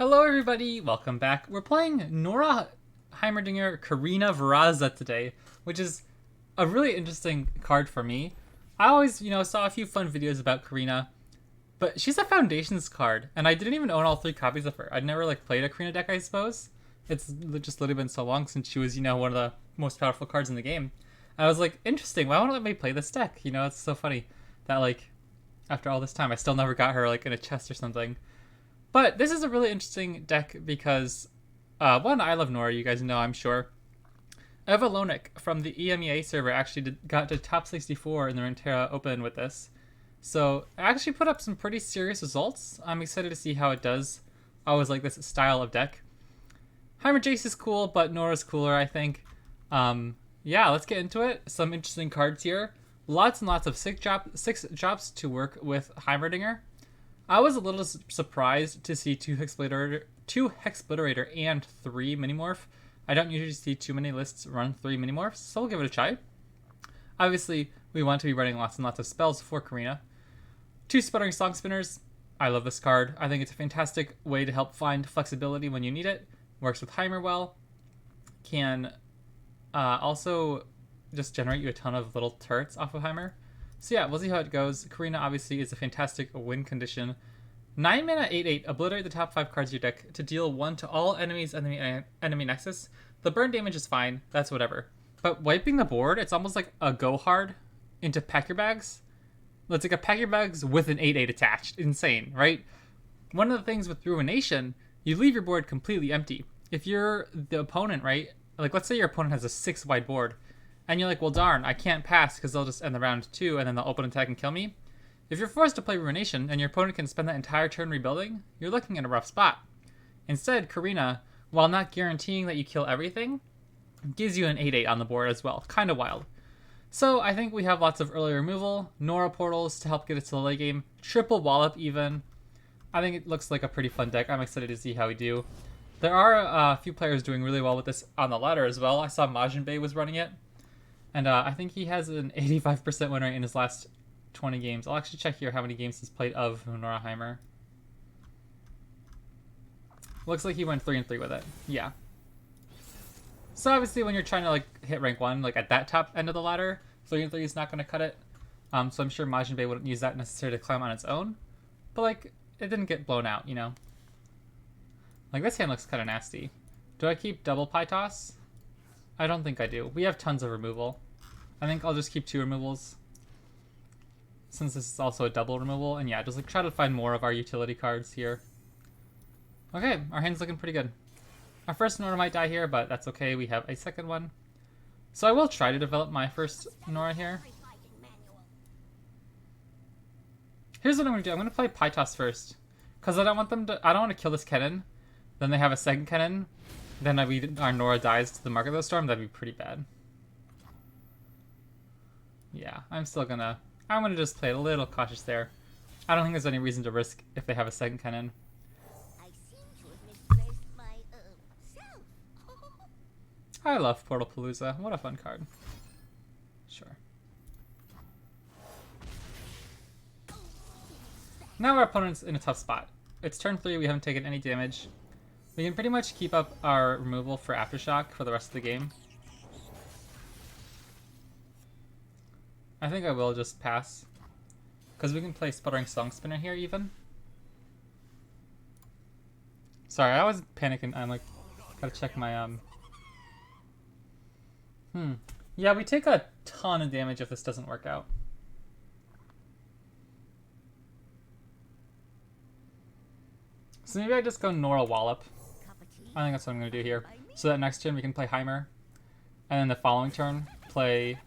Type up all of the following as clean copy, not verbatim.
Hello everybody, welcome back. We're playing Norra Heimerdinger CORINA Veraza today, which is a really interesting card for me. I always, saw a few fun videos about CORINA, but she's a Foundations card, and I didn't even own all 3 copies of her. I'd never played a CORINA deck, I suppose. It's just literally been so long since she was, one of the most powerful cards in the game. I was like, interesting, why won't let me play this deck? It's so funny that after all this time, I still never got her in a chest or something. But this is a really interesting deck because, one, I love Norra, you guys know, I'm sure. Evolonic from the EMEA server actually got to top 64 in the Runeterra Open with this. So, I actually put up some pretty serious results. I'm excited to see how it does. I always like this style of deck. Heimer Jace is cool, but Norra's cooler, I think. Yeah, let's get into it. Some interesting cards here. Lots and lots of 6 drops to work with Heimerdinger. I was a little surprised to see 2 Hexobliterator and 3 Minimorph. I don't usually see too many lists run 3 Minimorphs, so we'll give it a try. Obviously, we want to be running lots and lots of spells for CORINA. 2 Sputtering Song Spinners. I love this card. I think it's a fantastic way to help find flexibility when you need it. Works with Heimer well. Can also just generate you a ton of little turrets off of Heimer. So yeah, we'll see how it goes. CORINA obviously is a fantastic win condition. 9 mana 8/8, obliterate the top 5 cards of your deck to deal 1 to all enemies enemy nexus. The burn damage is fine, that's whatever. But wiping the board, it's almost like a go hard into pack your bags. It's like a pack your bags with an 8/8 attached. Insane, right? One of the things with Ruination, you leave your board completely empty. If you're the opponent, right? Let's say your opponent has a 6 wide board. And you're like, well, darn, I can't pass because they'll just end the round 2 and then they'll open attack and kill me. If you're forced to play Ruination and your opponent can spend that entire turn rebuilding, you're looking at a rough spot. Instead, CORINA, while not guaranteeing that you kill everything, gives you an 8/8 on the board as well. Kind of wild. So I think we have lots of early removal, Norra portals to help get us to the late game, triple wallop even. I think it looks like a pretty fun deck. I'm excited to see how we do. There are a few players doing really well with this on the ladder as well. I saw Majin was running it. And I think he has an 85% win rate in his last 20 games. I'll actually check here how many games he's played of Norra Heimer. Looks like he went 3-3 with it. Yeah. So obviously when you're trying to hit rank 1, at that top end of the ladder, 3-3 is not going to cut it. So I'm sure Majin wouldn't use that necessarily to climb on its own. But it didn't get blown out, this hand looks kind of nasty. Do I keep double Pie Toss? I don't think I do. We have tons of removal. I think I'll just keep 2 removals, since this is also a double removal. And yeah, just try to find more of our utility cards here. Okay, our hand's looking pretty good. Our first Norra might die here, but that's okay. We have a second one. So I will try to develop my first Norra here. Here's what I'm going to do. I'm going to play Pie Toss first, because I don't want to kill this cannon. Then they have a second cannon. Then our Norra dies to the Mark of the Storm. That'd be pretty bad. Yeah, I'm gonna just play a little cautious there. I don't think there's any reason to risk if they have a second cannon. I seem to have misplaced my self. I love Portal Palooza. What a fun card. Sure. Now our opponent's in a tough spot. It's turn 3, we haven't taken any damage. We can pretty much keep up our removal for Aftershock for the rest of the game. I think I will just pass, because we can play Sputtering Song Spinner here even. Sorry, I was panicking. I'm gotta check my Yeah, we take a ton of damage if this doesn't work out. So maybe I just go Norra Wallop. I think that's what I'm going to do here. So that next turn we can play Heimer. And then the following turn, play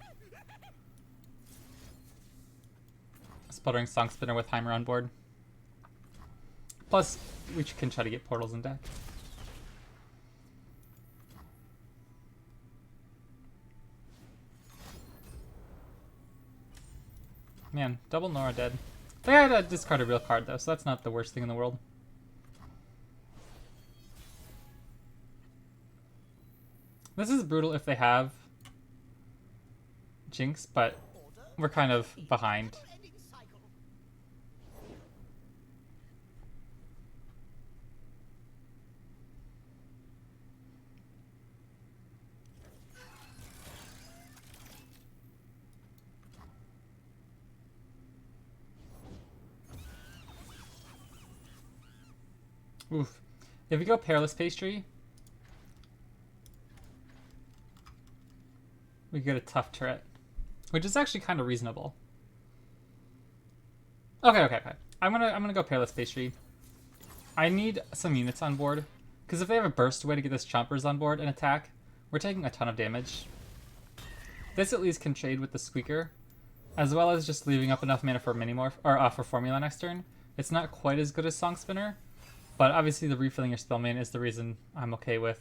Sputtering Song Spinner with Heimer on board. Plus, we can try to get portals in deck. Man, double Norra dead. They had to discard a real card though, so that's not the worst thing in the world. This is brutal if they have Jinx, but we're kind of behind. Oof. If we go Perilous Pastry, we get a tough turret, which is actually kind of reasonable. Okay. I'm gonna go Perilous Pastry. I need some units on board, because if they have a burst way to get this Chompers on board and attack, we're taking a ton of damage. This at least can trade with the Squeaker, as well as just leaving up enough mana for Minimorph, or for Formula next turn. It's not quite as good as Song Spinner, but obviously the refilling your spell main is the reason I'm okay with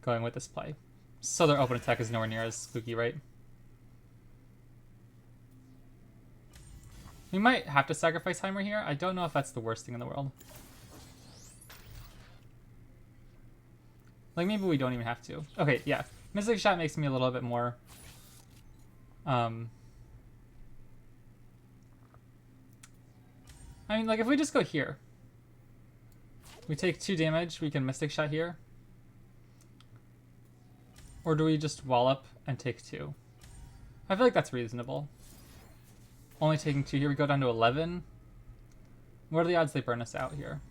going with this play. So their open attack is nowhere near as spooky, right? We might have to sacrifice Heimer here. I don't know if that's the worst thing in the world. Like, maybe we don't even have to. Okay, yeah. Mystic Shot makes me a little bit more... I mean, like, if we just go here, we take 2 damage, we can Mystic Shot here. Or do we just wallop and take 2? I feel like that's reasonable. Only taking 2 here, we go down to 11. What are the odds they burn us out here?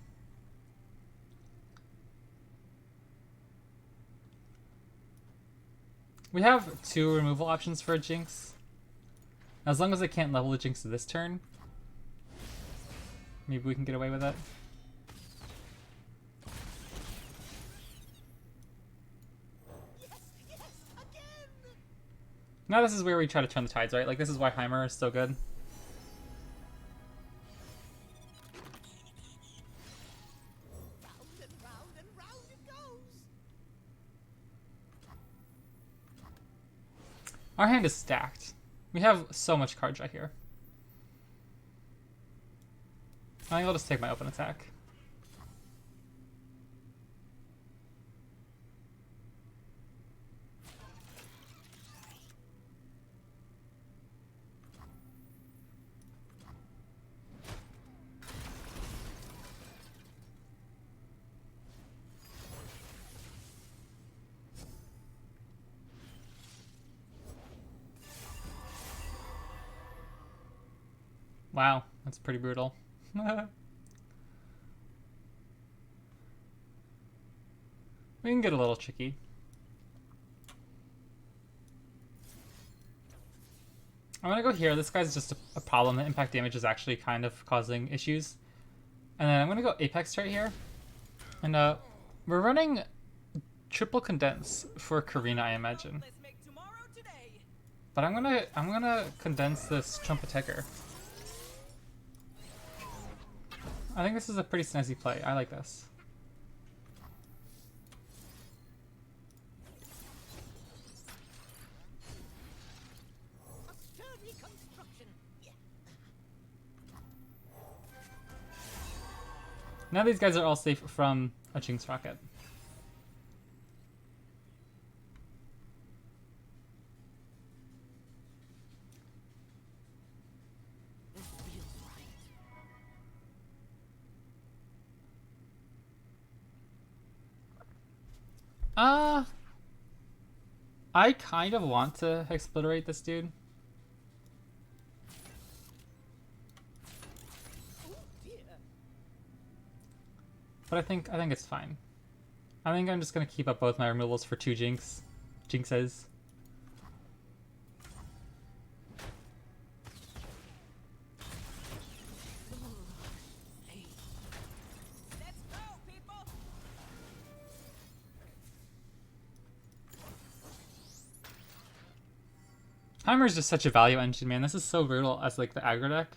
We have 2 removal options for a Jinx. As long as I can't level the Jinx this turn, maybe we can get away with it. Now this is where we try to turn the tides, right? Like, this is why Heimer is so good. Round and round and round it goes. Our hand is stacked. We have so much card draw here. I think I'll just take my open attack. Wow, that's pretty brutal. We can get a little tricky. I'm gonna go here. This guy's just a problem. The impact damage is actually kind of causing issues. And then I'm gonna go Apex right here. And we're running triple condense for CORINA, I imagine. But I'm gonna condense this Trumpetecker. I think this is a pretty snazzy play. I like this. A sturdy construction. Yeah. Now these guys are all safe from a Jinx Rocket. This feels right. I kind of want to explorate this dude. Oh dear. But I think it's fine. I think I'm just gonna keep up both my removals for 2 Jinxes. Let's go, people. Heimer's just such a value engine, man. This is so brutal as like the aggro deck.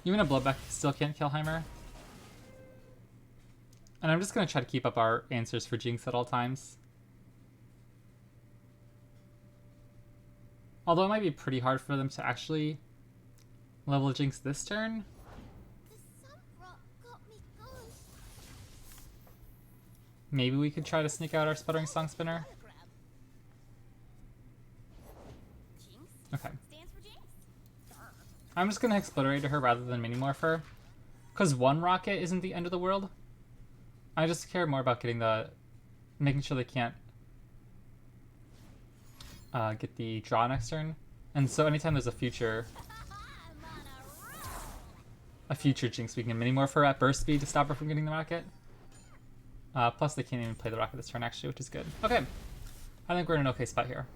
Even a blowback still can't kill Heimer. And I'm just gonna try to keep up our answers for Jinx at all times. Although it might be pretty hard for them to actually level Jinx this turn. The sun rock got me good. Maybe we could try to sneak out our Sputtering Song Spinner. Hologram. Jinx Okay. stands for Jinx. I'm just gonna Explorate her rather than Minimorph her. Because 1 rocket isn't the end of the world. I just care more about making sure they can't get the draw next turn. And so anytime there's a future, I'm on a roll. a future Jinx we can mini-morph her at burst speed to stop her from getting the rocket. Plus they can't even play the rocket this turn actually, which is good. Okay, I think we're in an okay spot here.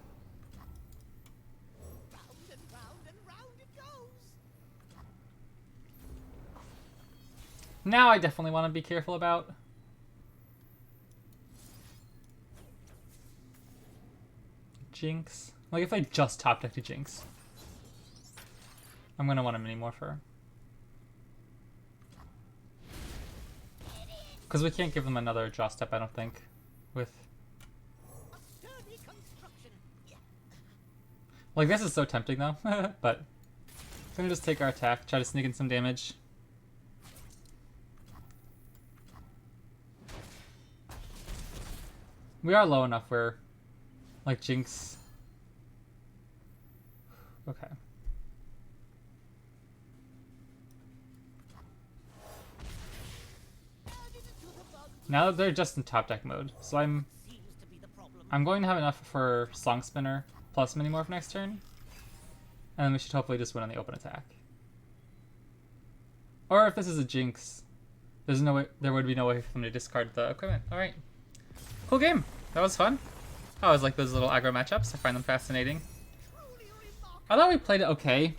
Round and round and round it goes. Now I definitely want to be careful about Jinx. Like if I just top deck to Jinx, I'm gonna want to mini-morph her. Because we can't give them another draw step, I don't think, with... Sturdy construction. Yeah. Like, this is so tempting, though. But I'm gonna just take our attack, try to sneak in some damage. We are low enough where, like, Jinx... Okay. Now that they're just in top deck mode, so I'm going to have enough for Song Spinner plus Minimorph next turn, and then we should hopefully just win on the open attack. Or if this is a Jinx, there's no way, there would be no way for them to discard the equipment. All right, cool game. That was fun. I always like those little aggro matchups. I find them fascinating. I thought we played it okay.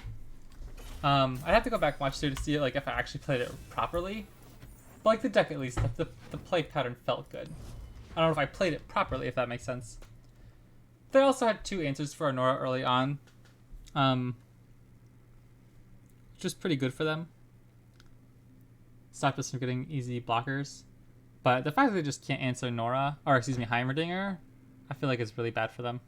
I'd have to go back and watch through to see like if I actually played it properly. But like the deck at least, the play pattern felt good. I don't know if I played it properly, if that makes sense. They also had 2 answers for our Norra early on. Just pretty good for them. Stopped us from getting easy blockers. But the fact that they just can't answer Norra, or excuse me, Heimerdinger, I feel like is really bad for them.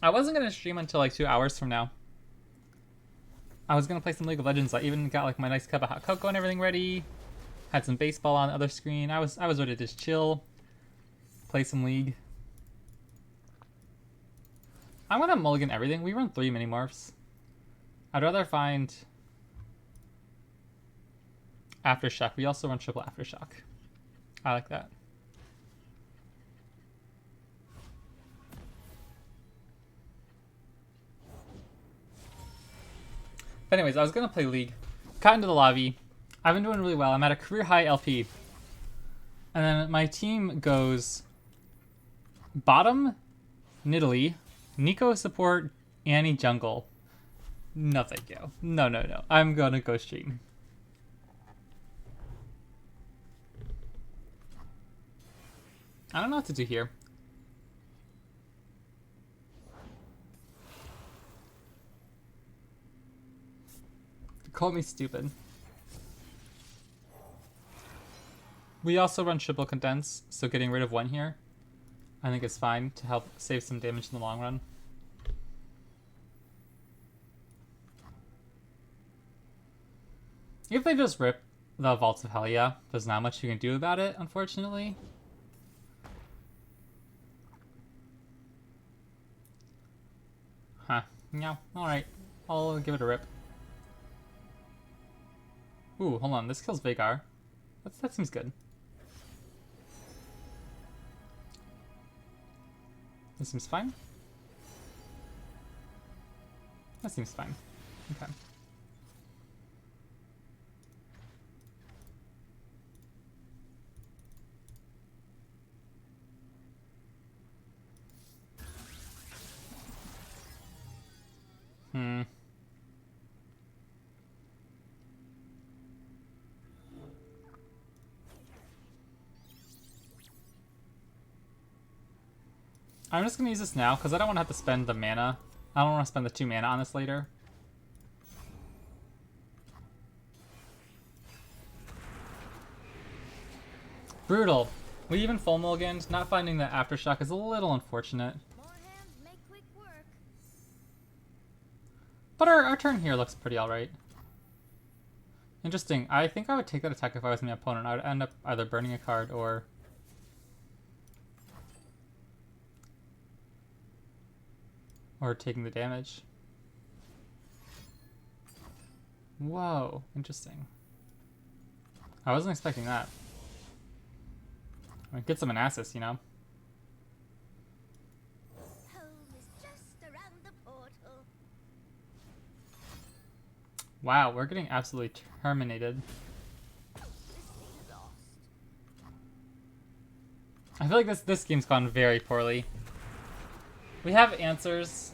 I wasn't going to stream until like 2 hours from now. I was going to play some League of Legends. I even got like my nice cup of hot cocoa and everything ready. Had some baseball on the other screen. I was ready to just chill. Play some League. I'm going to mulligan everything. We run 3 mini-morphs. I'd rather find Aftershock. We also run triple Aftershock. I like that. But anyways, I was going to play League. Got into the lobby. I've been doing really well. I'm at a career high LP. And then my team goes bottom, Nidalee, Nico support, Annie jungle. No thank you. No, no, no. I'm going to go stream. I don't know what to do here. Call me stupid. We also run triple condense, so getting rid of 1 here I think is fine to help save some damage in the long run. If they just rip the Vaults of Helia, there's not much you can do about it, unfortunately. Huh. Yeah, alright. I'll give it a rip. Ooh, hold on. This kills Vhagar. That seems good. This seems fine. That seems fine. Okay. I'm just gonna use this now because I don't want to have to spend the mana. I don't want to spend the 2 mana on this later. Brutal. We even full mulliganed. Not finding the Aftershock is a little unfortunate. More hands make quick work. But our turn here looks pretty alright. Interesting. I think I would take that attack if I was my opponent. I would end up either burning a card or... taking the damage. Whoa, interesting. I wasn't expecting that. I mean, get some Anasis, you know? Wow, we're getting absolutely terminated. I feel like this game's gone very poorly. We have answers.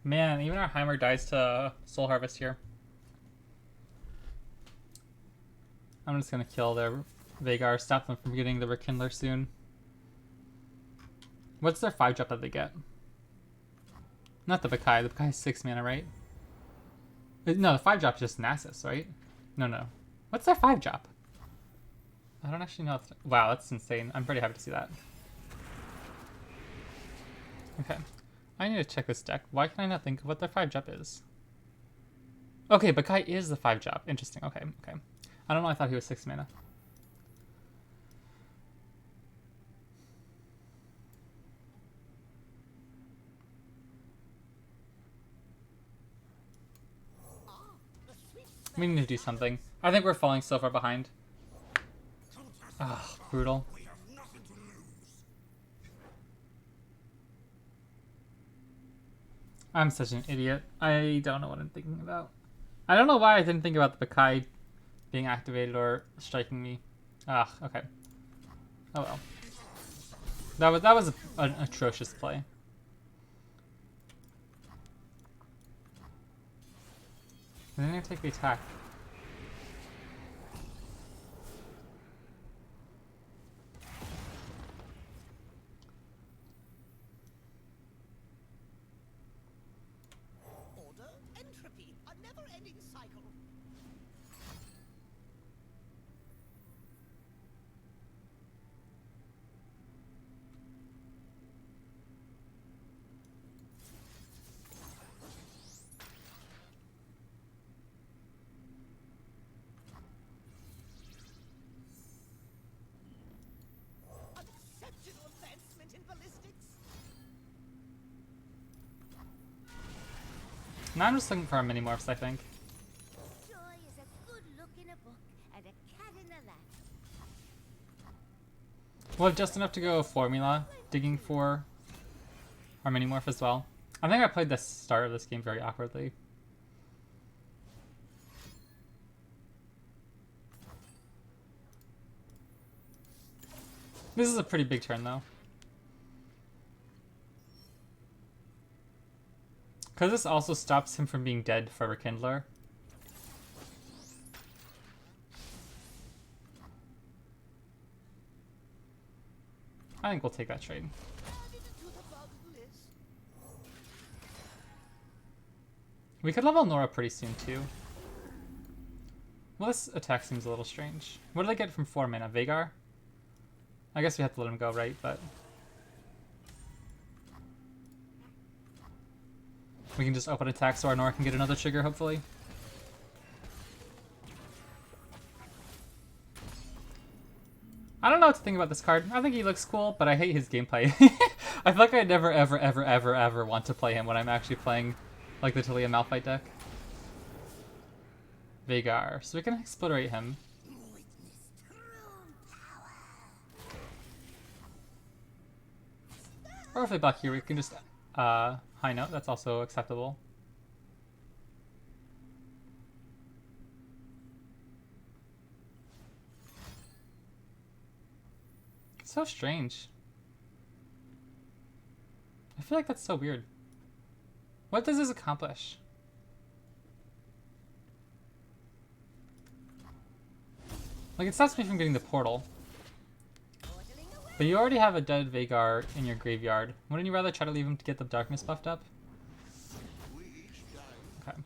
Man, even our Heimer dies to Soul Harvest here. I'm just gonna kill their Vhagar, stop them from getting the Rekindler soon. What's their 5-drop that they get? Not the Bakai. The Bakai is 6 mana, right? No, the 5-drop is just Nasus, right? No. What's their 5-drop? I don't actually know. Wow, that's insane. I'm pretty happy to see that. Okay. I need to check this deck. Why can I not think of what their 5-drop is? Okay, Bakai is the 5-drop. Interesting. Okay. I don't know. I thought he was 6 mana. We need to do something. I think we're falling so far behind. Ah, brutal. I'm such an idiot. I don't know what I'm thinking about. I don't know why I didn't think about the Bakai being activated or striking me. Ah, okay. Oh well. That was an atrocious play. And then I take the attack. Order, entropy, a never-ending cycle. Exceptional advancement in ballistics. Now I'm just looking for our mini-morphs, I think. Joy is a good look in a book and a cat in a lap. We'll have just enough to go formula, digging for our mini-morph as well. I think I played the start of this game very awkwardly. This is a pretty big turn, though. Because this also stops him from being dead for Rekindler. I think we'll take that trade. We could level Norra pretty soon, too. Well, this attack seems a little strange. What did I get from 4 mana? Vhagar? I guess we have to let him go, right? But we can just open attack so our Norra can get another trigger, hopefully. I don't know what to think about this card. I think he looks cool, but I hate his gameplay. I feel like I never, ever want to play him when I'm actually playing like the Talia Malphite deck. Vhagar. So we can explorate him. Or if they block here, we can just high note. That's also acceptable. It's so strange. I feel like that's so weird. What does this accomplish? Like, it stops me from getting the portal. But you already have a dead Vhagar in your graveyard. Wouldn't you rather try to leave him to get the darkness buffed up? Okay.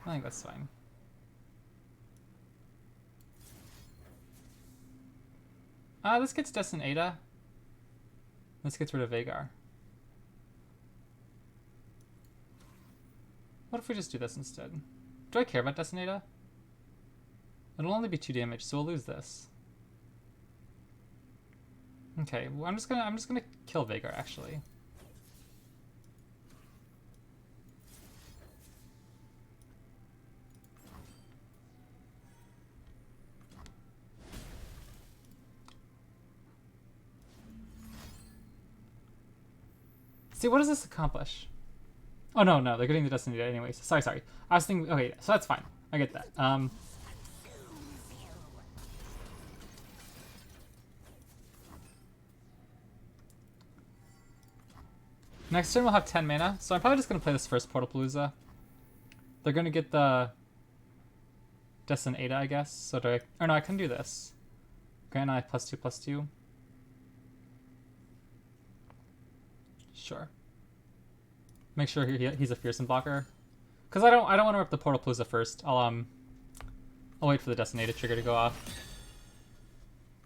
I think that's fine. This gets Destin Ada. This gets rid of Vhagar. What if we just do this instead? Do I care about Destin Ada? It'll only be 2 damage, so we'll lose this. Okay, well, I'm just gonna kill Vhagar actually. See, what does this accomplish? Oh, no, they're getting the Destiny Data anyways. Sorry. I was thinking, okay, so that's fine. I get that. Next turn we'll have 10 mana, so I'm probably just going to play this first Portal Palooza. They're going to get the Destin Ada, I guess. So do I... Or no, I can do this. Grant I +2/+2. Sure. Make sure he's a fearsome blocker. Because I don't want to rip the Portal Palooza first. I'll wait for the Destin Ada trigger to go off.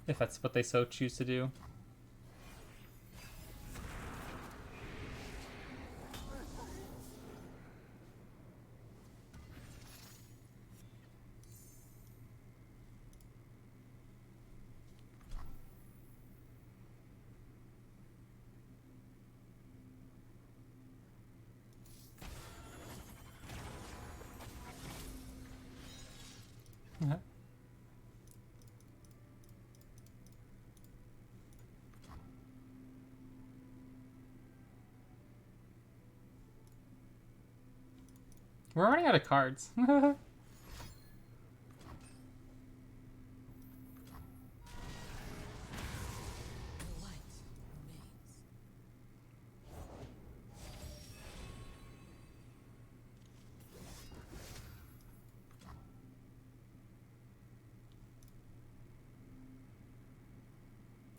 If that's what they so choose to do. Okay. We're running out of cards.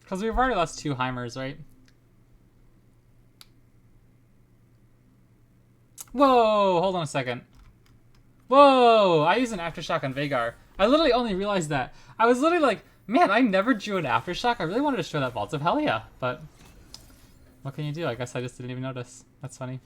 Because we've already lost 2 Heimers, right? Whoa! Hold on a second. Whoa! I used an Aftershock on Vhagar. I literally only realized that. I was literally like, man, I never drew an Aftershock. I really wanted to show that Vault of Helia, but what can you do? I guess I just didn't even notice. That's funny.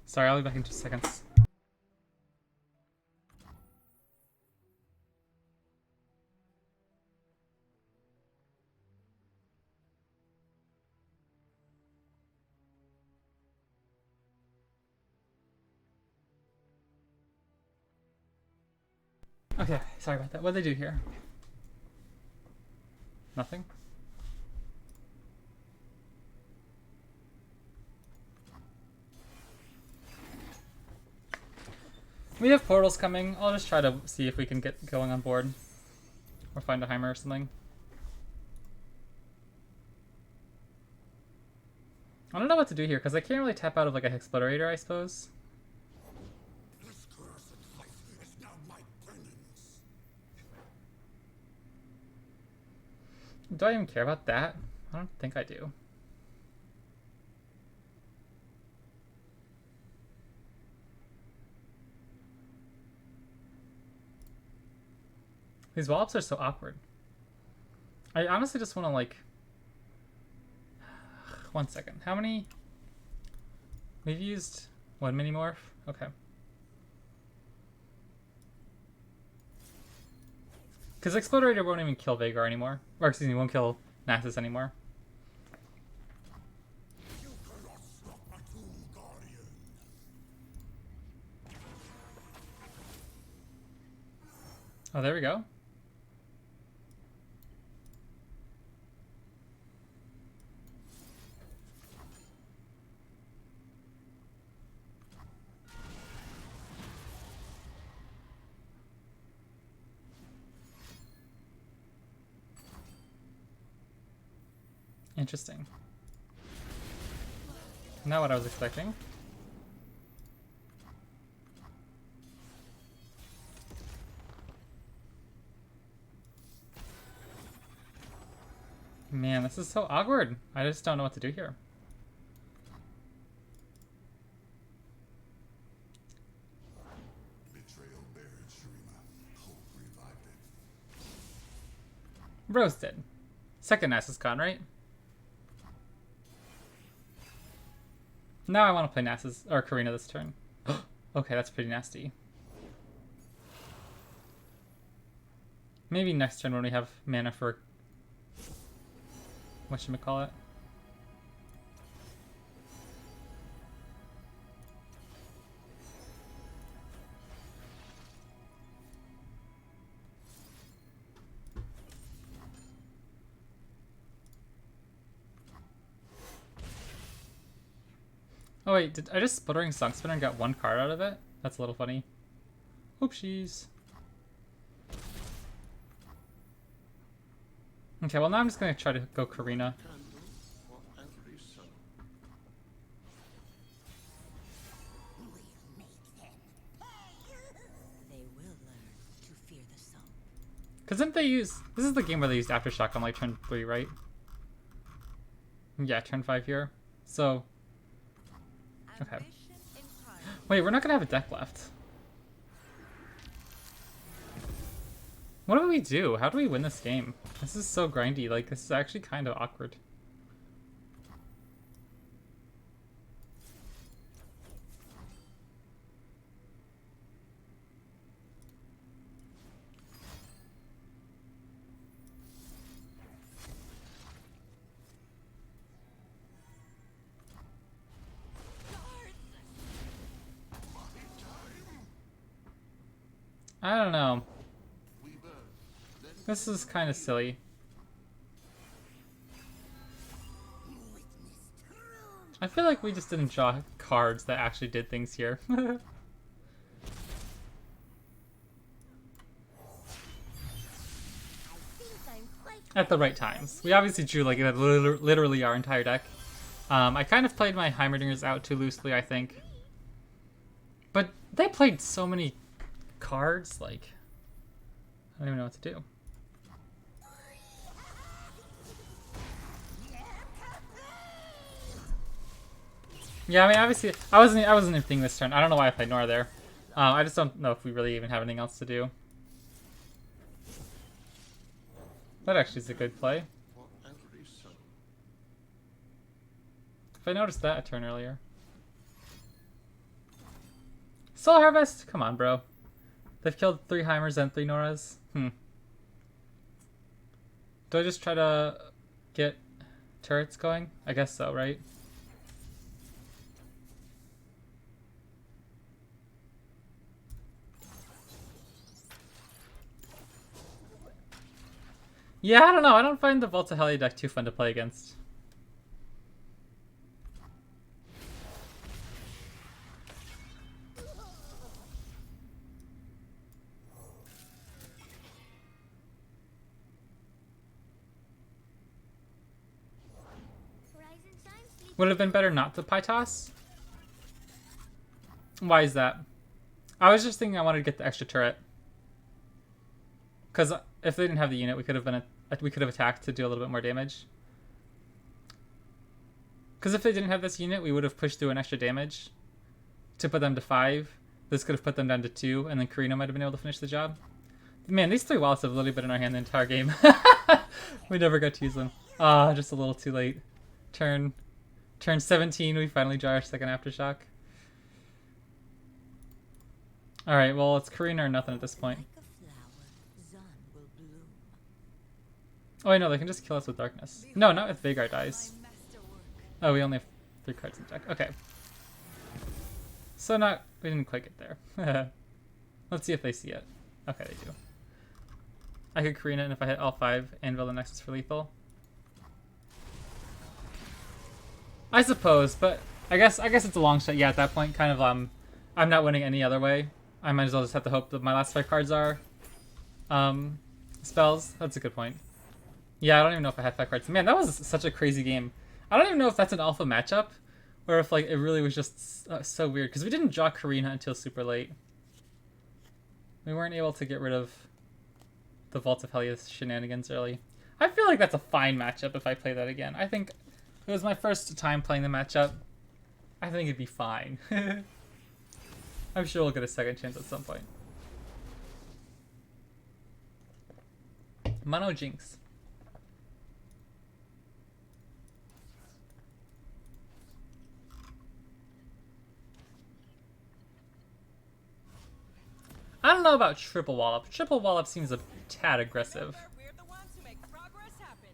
Sorry, I'll be back in 2 seconds. Okay, sorry about that. What did they do here? Nothing? We have portals coming. I'll just try to see if we can get going on board. Or find a Heimer or something. I don't know what to do here, because I can't really tap out of like a Hexplorator, I suppose. This cursed life is now my penance. Do I even care about that? I don't think I do. These wallops are so awkward. I honestly just want to like... 1 second. How many... We've used 1 mini-morph? Okay. Because Explorator won't even kill Vhagar anymore. Or excuse me, won't kill Nasus anymore. You cannot stop my tomb guardian. Oh, there we go. Interesting. Not what I was expecting. Man, this is so awkward. I just don't know what to do here. Betrayal buried Shurima. Hope revived it. Roasted. Second Nasus gone, right? Now I want to play Nasus or CORINA this turn. Okay, that's pretty nasty. Maybe next turn when we have mana for whatchamacallit. Oh wait, did I just Sputtering Sunk Spinner and got one card out of it? That's a little funny. Oopsies. Okay, well now I'm just gonna try to go CORINA. They will learn to fear the sun. Cause didn't they use, this is the game where they used Aftershock on like turn 3, right? Yeah, turn 5 here. So, okay. Wait, we're not gonna have a deck left. What do we do? How do we win this game? This is so grindy. Like, this is actually kind of awkward. I don't know. This is kind of silly. I feel like we just didn't draw cards that actually did things here. At the right times. We obviously drew like literally our entire deck. I kind of played my Heimerdingers out too loosely, I think. But they played so many cards, like, I don't even know what to do. Yeah, I mean, obviously, I wasn't even thinking this turn. I don't know why I played Norra there. I just don't know if we really even have anything else to do. That actually is a good play. If I noticed that a turn earlier. Soul Harvest? Come on, bro. They've killed 3 Heimers and 3 Norras. Do I just try to get turrets going? I guess so, right? Yeah, I don't know. I don't find the Volta Hellia deck too fun to play against. Would it have been better not to Pie Toss? Why is that? I was just thinking I wanted to get the extra turret. Because if they didn't have the unit, we could have attacked to do a little bit more damage. Because if they didn't have this unit, we would have pushed through an extra damage to put them to 5. This could have put them down to 2, and then CORINA might have been able to finish the job. Man, these 3 wallets have literally been in our hand the entire game. We never got to use them. Ah, just a little too late. Turn 17, we finally draw our second Aftershock. Alright, well, it's CORINA or nothing at this point. Oh, wait, no, they can just kill us with darkness. No, not if Vagar dies. Oh, we only have 3 cards in the deck. Okay. So we didn't quite get there. Let's see if they see it. Okay, they do. I could CORINA, and if I hit all 5, Anvil the Nexus for lethal. I suppose, but I guess it's a long shot. Yeah, at that point, kind of, I'm not winning any other way. I might as well just have to hope that my last 5 cards are spells. That's a good point. Yeah, I don't even know if I had 5 cards. Man, that was such a crazy game. I don't even know if that's an alpha matchup, or if like it really was just so weird, because we didn't draw CORINA until super late. We weren't able to get rid of the Vault of Hellia's shenanigans early. I feel like that's a fine matchup if I play that again. I think it was my first time playing the matchup. I think it'd be fine. I'm sure we'll get a second chance at some point. Mono Jinx. I don't know about triple wallop. Triple wallop seems a tad aggressive. We're the ones who make progress happen.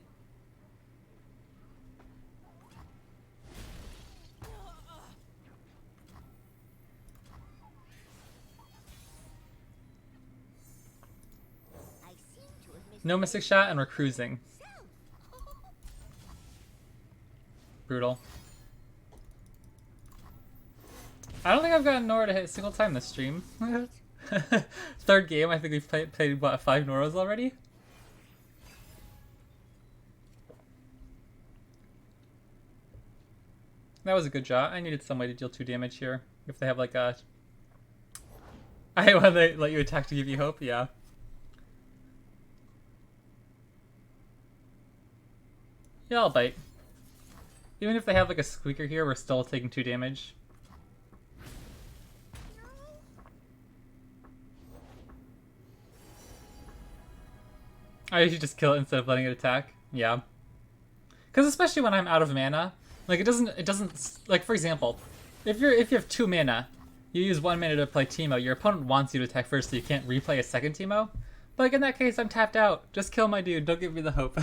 I seem to have missed No Mystic Shot, and we're cruising. Brutal. I don't think I've gotten Norra to hit a single time this stream. Third game, I think we've played what, 5 Norras already? That was a good shot. I needed some way to deal 2 damage here. If they have like a... I want to let you attack to give you hope, yeah. Yeah, I'll bite. Even if they have like a squeaker here, we're still taking 2 damage. I usually just kill it instead of letting it attack. Yeah. Because especially when I'm out of mana, like it doesn't like, for example, if you have 2 mana, you use 1 mana to play Teemo, your opponent wants you to attack first so you can't replay a second Teemo. But like in that case, I'm tapped out. Just kill my dude, don't give me the hope.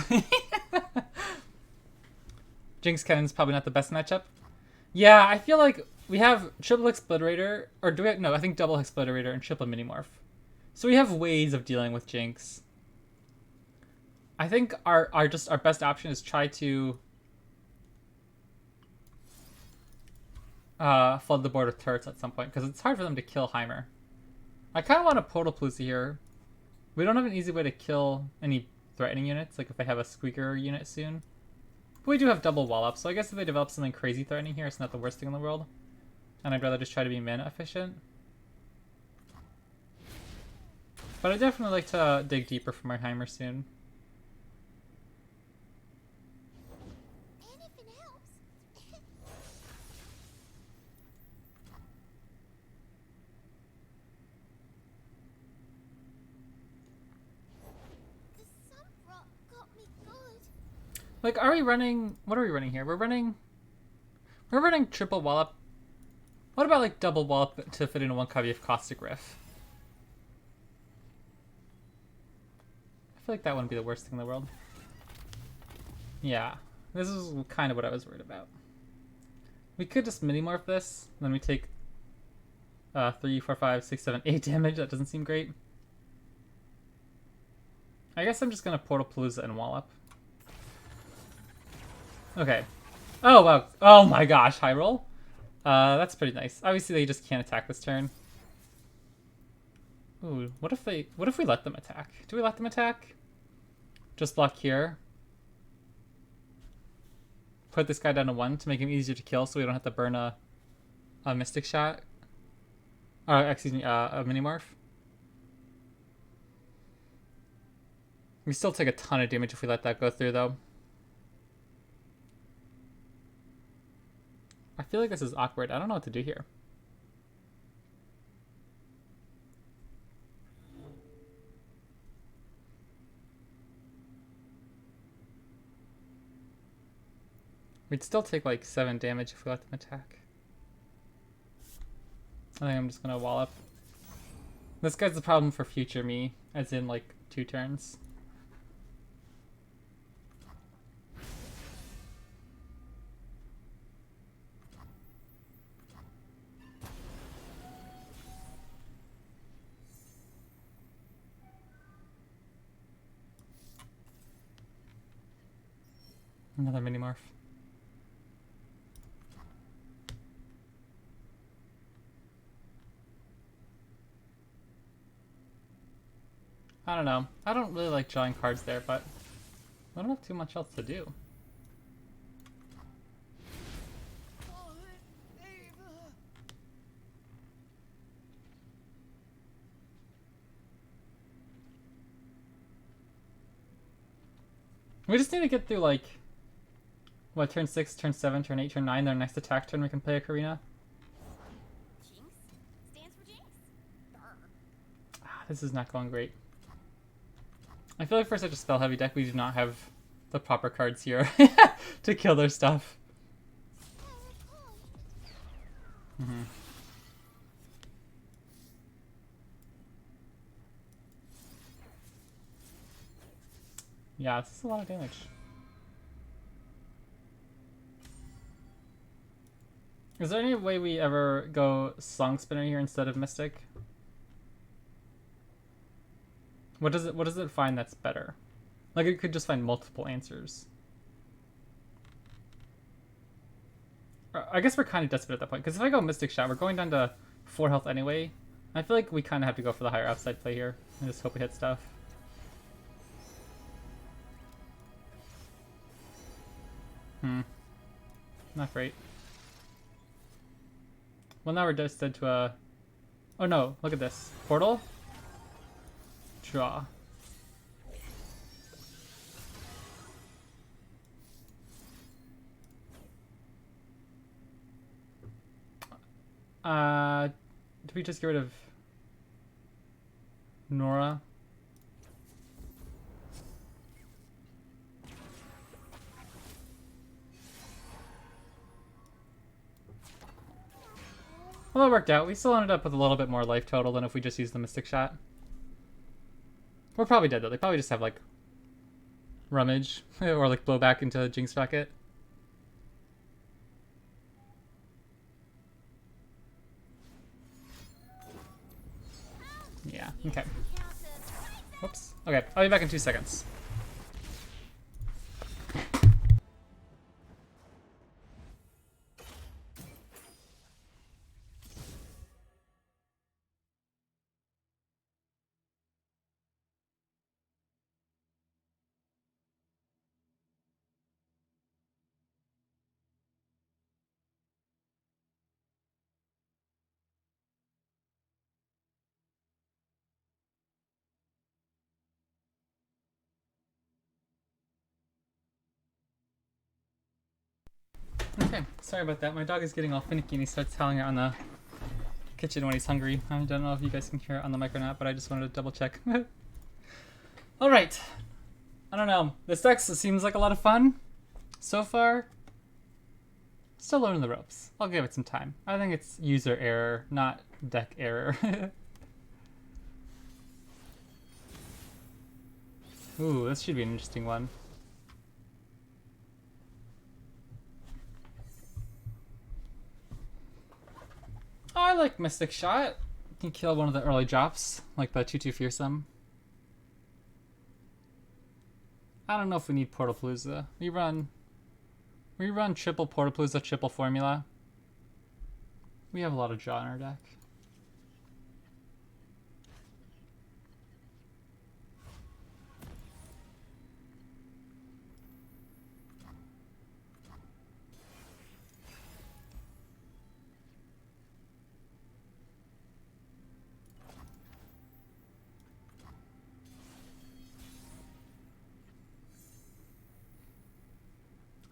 Jinx Cannon's probably not the best matchup. Yeah, I feel like we have triple Exploderator, or do we have, no, I think double Exploderator and triple Minimorph. So we have ways of dealing with Jinx. I think our best option is try to flood the board with turrets at some point, because it's hard for them to kill Heimer. I kind of want a Portal Palooza here. We don't have an easy way to kill any threatening units, like if they have a Squeaker unit soon. But we do have double wall-up, so I guess if they develop something crazy threatening here, it's not the worst thing in the world. And I'd rather just try to be mana efficient. But I'd definitely like to dig deeper for my Heimer soon. Anything helps. The sun rock got me good. Like, are we running... What are we running here? We're running triple wallop. What about, like, double wallop to fit into one copy of Caustic Riff? I feel like that wouldn't be the worst thing in the world. Yeah. This is kind of what I was worried about. We could just mini-morph this, then we take 3, 4, 5, 6, 7, 8 damage. That doesn't seem great. I guess I'm just gonna Portal Palooza and wallop. Okay. Oh, wow. Oh my gosh, high roll. That's pretty nice. Obviously, they just can't attack this turn. Ooh, what if we let them attack? Do we let them attack? Just block here. Put this guy down to 1 to make him easier to kill so we don't have to burn a Mystic Shot. Excuse me, a Minimorph. We still take a ton of damage if we let that go through, though. I feel like this is awkward. I don't know what to do here. We'd still take like 7 damage if we let them attack. I think I'm just gonna wallop. This guy's the problem for future me, as in like 2 turns. Another Minimorph. I don't know. I don't really like drawing cards there, but I don't have too much else to do. We just need to get through, like, what, turn 6, turn 7, turn 8, turn 9, their next attack turn we can play a CORINA. Jinx stands for Jinx. Brr. This is not going great. I feel like for such a spell heavy deck, we do not have the proper cards here to kill their stuff. Mm-hmm. Yeah, this is a lot of damage. Is there any way we ever go Song Spinner here instead of Mystic? What does it find that's better? Like, it could just find multiple answers. I guess we're kind of desperate at that point, because if I go Mystic Shot, we're going down to 4 health anyway. I feel like we kind of have to go for the higher upside play here, and just hope we hit stuff. Not great. Well, now we're just dead to a... Oh no, look at this. Portal? Draw. Did we just get rid of Norra? Well, that worked out. We still ended up with a little bit more life total than if we just used the Mystic Shot. We're probably dead though. They probably just have like Rummage or like blow back into Jinx Bucket. Yeah, okay. Whoops. Okay, I'll be back in 2 seconds. Okay, sorry about that. My dog is getting all finicky and he starts howling out in the kitchen when he's hungry. I don't know if you guys can hear it on the mic or not, but I just wanted to double check. Alright. I don't know. This deck seems like a lot of fun so far. Still learning the ropes. I'll give it some time. I think it's user error, not deck error. Ooh, this should be an interesting one. Oh, I like Mystic Shot. You can kill one of the early drops, like the 2/2 Fearsome. I don't know if we need Portalpalooza. We run triple Portalpalooza, triple Formula. We have a lot of draw in our deck.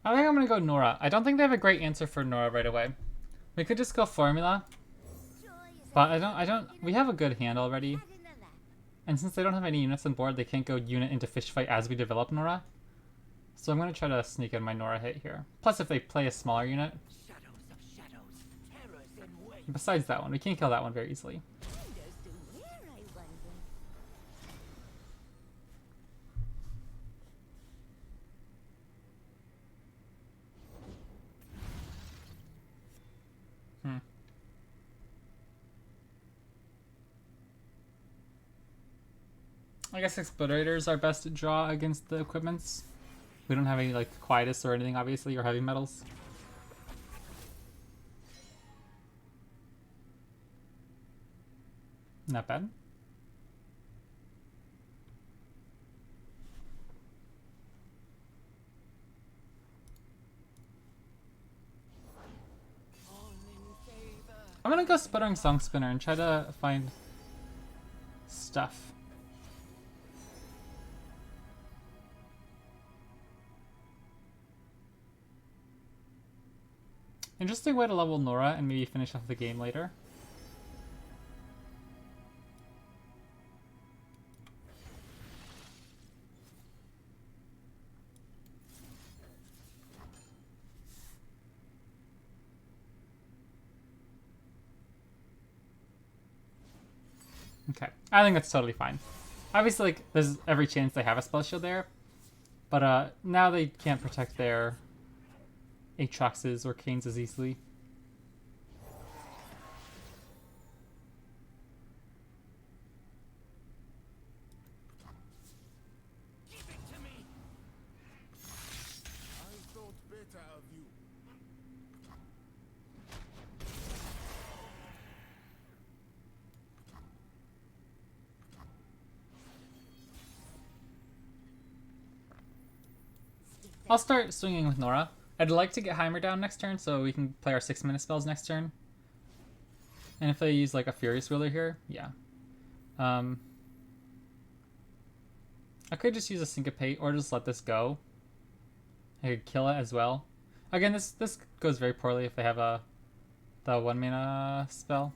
I think I'm gonna go Norra. I don't think they have a great answer for Norra right away. We could just go Formula, but I don't. We have a good hand already, and since they don't have any units on board, they can't go unit into fish fight as we develop Norra. So I'm gonna try to sneak in my Norra hit here. Plus, if they play a smaller unit. Besides that one, we can't kill that one very easily. I guess Explorator's our best draw against the equipments. We don't have any like Quietus or anything, obviously, or heavy metals. Not bad. I'm gonna go Sputtering Song Spinner and try to find stuff. Interesting way to level Norra and maybe finish off the game later. Okay, I think that's totally fine. Obviously, like, there's every chance they have a spell shield there, but now they can't protect their Aatroxes or Canes as easily. Give it to me. I thought better of you. I'll start swinging with Norra. I'd like to get Heimer down next turn so we can play our 6-minute spells next turn. And if they use like a Furious Wheeler here, yeah. I could just use a Syncopate or just let this go. I could kill it as well. Again, this goes very poorly if they have the 1-mana spell.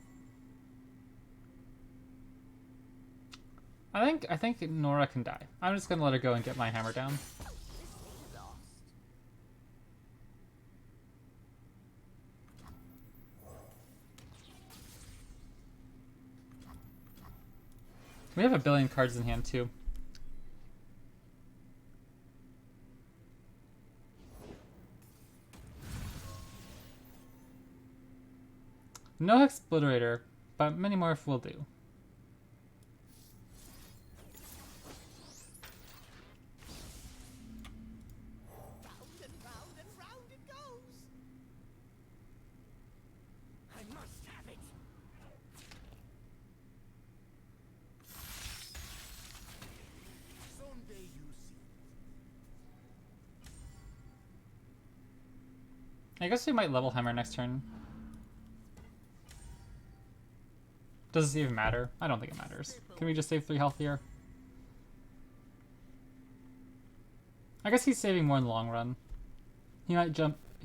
I think Norra can die. I'm just gonna let her go and get my hammer down. This thing lost. We have a billion cards in hand too. No Exploderator, but many more will do. Round and round it goes. I must have it. Someday you see. I guess we might level Heimer next turn. Does this even matter? I don't think it matters. Can we just save 3 health here? I guess he's saving more in the long run. He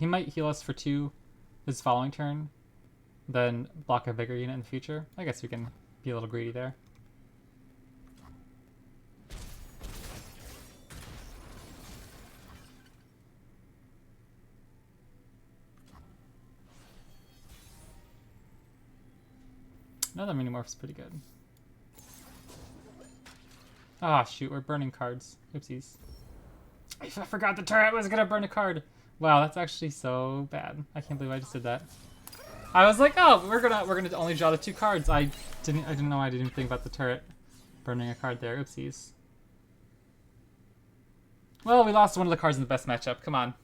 might heal us for 2 his following turn, then block a bigger unit in the future. I guess we can be a little greedy there. Another Minimorph is pretty good. Ah, shoot, we're burning cards. Oopsies. I forgot the turret was gonna burn a card. Wow, that's actually so bad. I can't believe I just did that. I was like, oh, we're gonna only draw the 2 cards. I didn't know I didn't think about the turret burning a card there. Oopsies. Well, we lost one of the cards in the best matchup. Come on.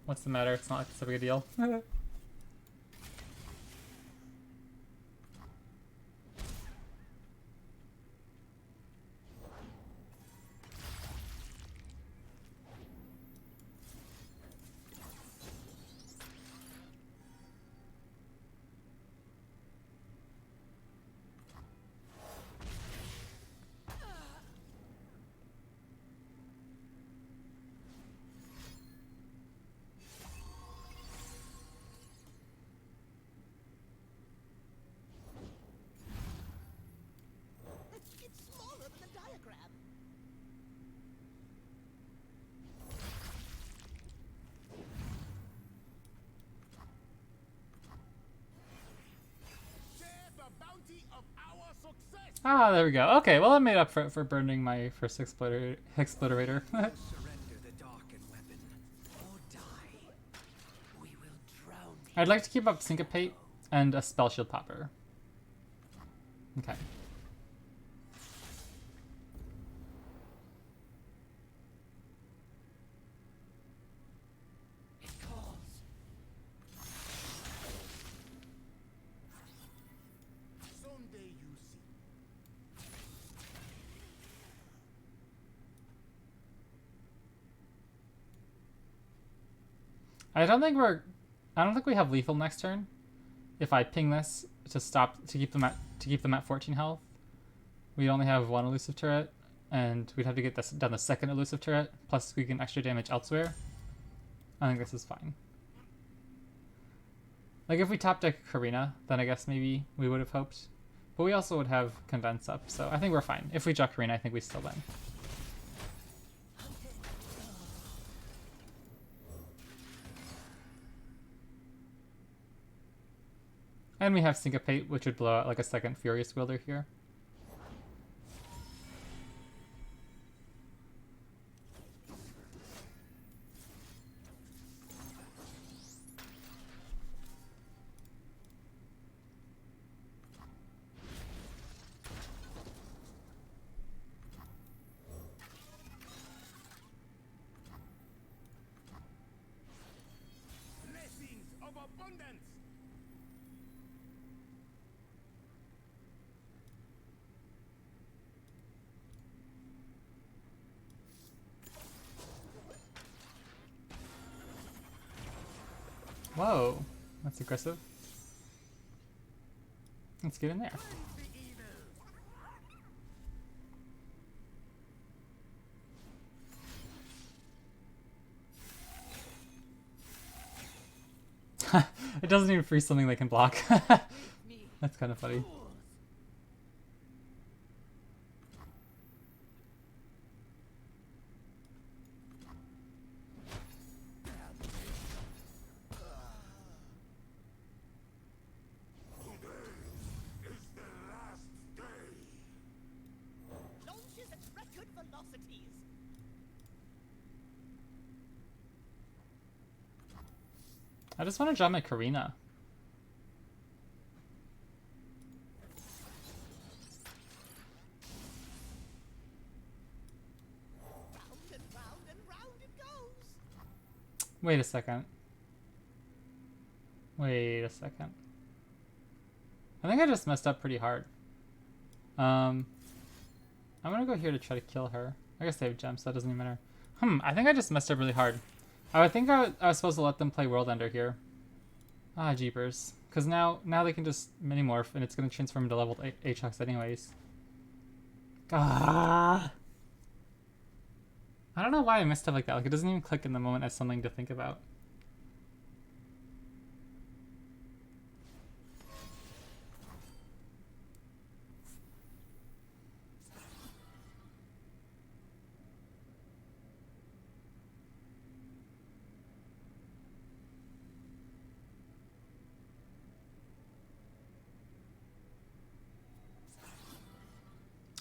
What's the matter? It's not like it's a big deal. It's smaller than the diagram. Share the bounty of our success. Ah, there we go. Okay, well I made up for burning my first Exploderator. Surrender the darkened weapon or die. We will drown him. I'd like to keep up Syncopate and a Spell Shield Popper. Okay. It calls. Someday you see. I don't think we have lethal next turn. If I ping this to keep them at 14 health, we'd only have 1 elusive turret, and we'd have to get this done the 2nd elusive turret, plus we can extra damage elsewhere. I think this is fine. Like if we top deck CORINA, then I guess maybe we would have hoped. But we also would have Condense up, so I think we're fine. If we draw CORINA, I think we still win. And we have Syncopate, which would blow out like a 2nd Furious Wielder here. Blessings of abundance. Whoa, that's aggressive. Let's get in there. It doesn't even freeze something they can block. That's kind of funny. Launches at record velocities. I just want to jump at CORINA. Round and round it goes. Wait a second. Wait a second. I think I just messed up pretty hard. I'm gonna go here to try to kill her. I guess they have gems, so that doesn't even matter. I think I just messed up really hard. I would think I was supposed to let them play World Ender here. Ah, jeepers. Because now they can just mini-morph, and it's gonna transform into leveled Aatrox anyways. Ah! I don't know why I messed up like that. Like, it doesn't even click in the moment as something to think about.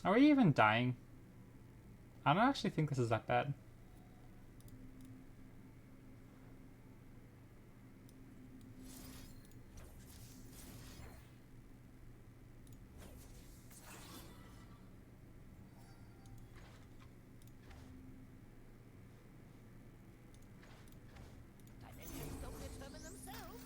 Are we even dying? I don't actually think this is that bad. Dimensions don't determine themselves.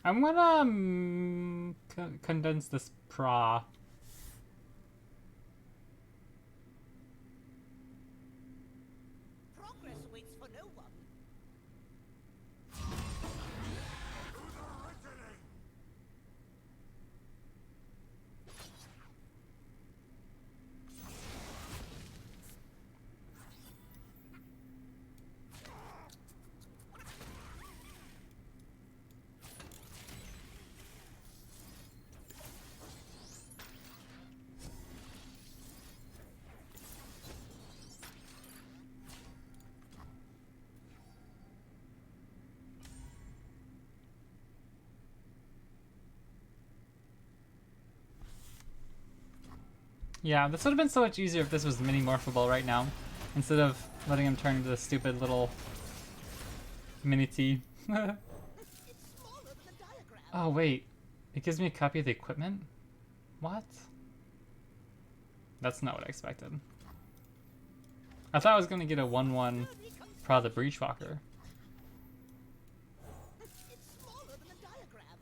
I'm gonna condense this pra. Progress waits for no one. Yeah, this would have been so much easier if this was mini-morphable right now, instead of letting him turn into this stupid little mini-T. It's smaller than the diagram. Oh wait, it gives me a copy of the equipment? What? That's not what I expected. I thought I was gonna get a 1-1 Pra the Breachwalker. It's smaller than the diagram.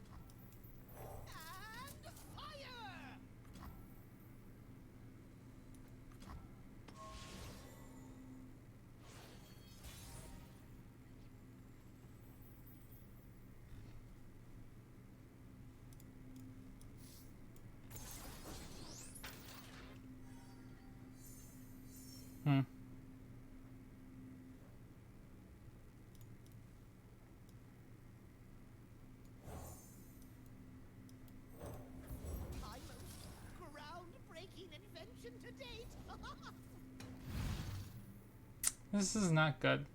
And fire! This is not good.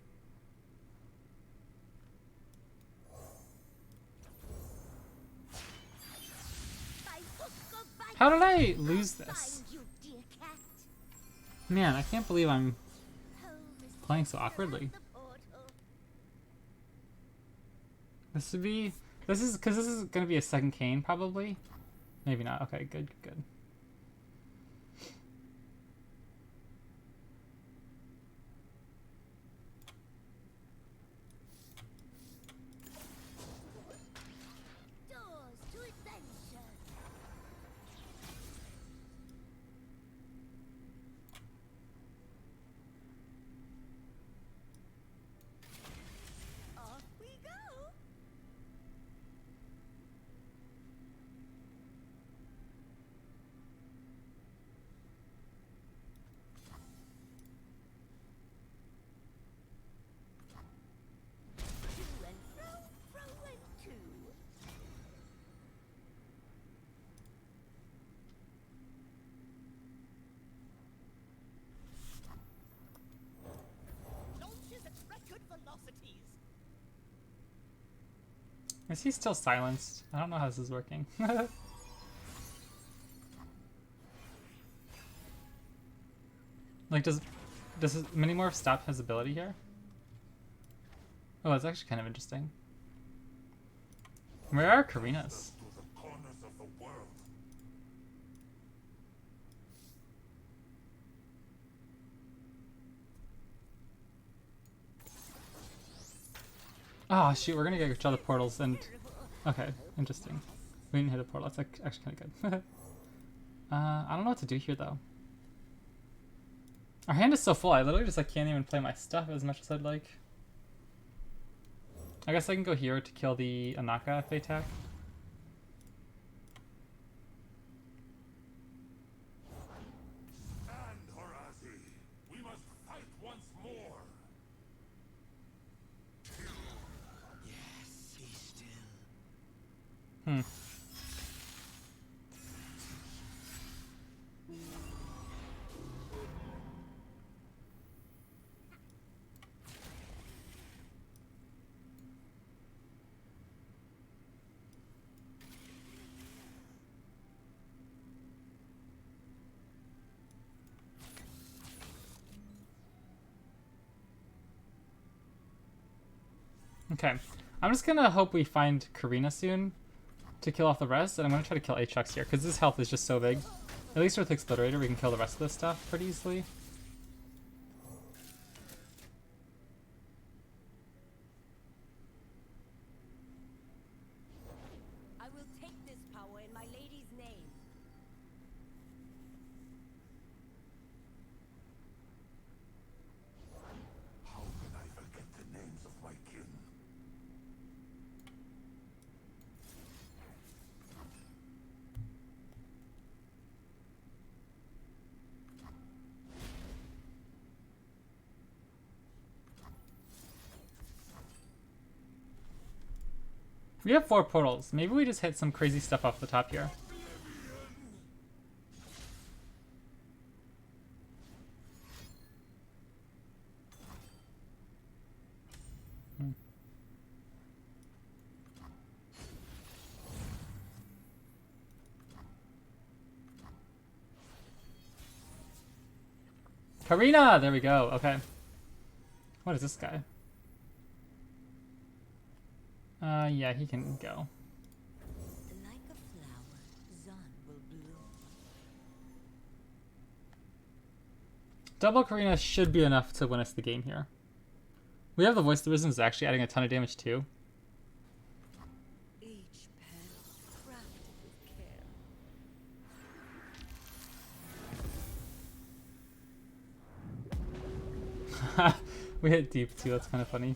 By hook or by How did I lose this? find you, dear cat. Man, I can't believe I'm Home is playing so awkwardly. the portal. This would be... This is... Because this is going to be a second cane, probably. Maybe not. Okay, good, good. Doors to adventure. Off we go. To and fro and to. Launches at record velocities. Is he still silenced? I don't know how this is working. Like, does his Minimorph stop his ability here? Oh, that's actually kind of interesting. Where are Corinas? To the corners of the world. Oh shoot, we're gonna get each other portals and... Okay, interesting. We didn't hit a portal, that's actually kind of good. I don't know what to do here though. Our hand is so full, I literally just like can't even play my stuff as much as I'd like. I guess I can go here to kill the Anaka if they attack. And Horazi, we must fight once more. Yes, be still. Hmm. Okay, I'm just gonna hope we find Corina soon to kill off the rest, and I'm gonna try to kill Aatrox here, because his health is just so big. At least with Exploderator we can kill the rest of this stuff pretty easily. I will take this power in my lady's name. How can I forget the names of my kin? We have 4 portals. Maybe we just hit some crazy stuff off the top here. Hmm. Corina! There we go. Okay. What is this guy? Yeah, he can go. Like a flower, Zon will bloom. Double Corina should be enough to win us the game here. We have the Voice of the Wisdom is actually adding a ton of damage too. Each petal crafted with care. We hit deep too, that's kind of funny.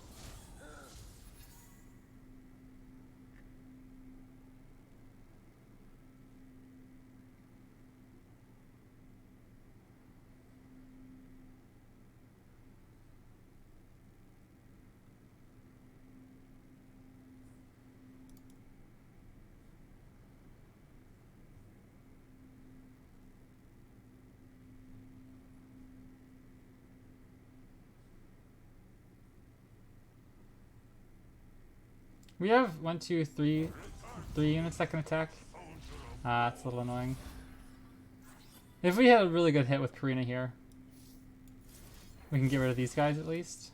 We have 1, 2, 3 units that can attack. It's a little annoying. If we had a really good hit with CORINA here, we can get rid of these guys at least.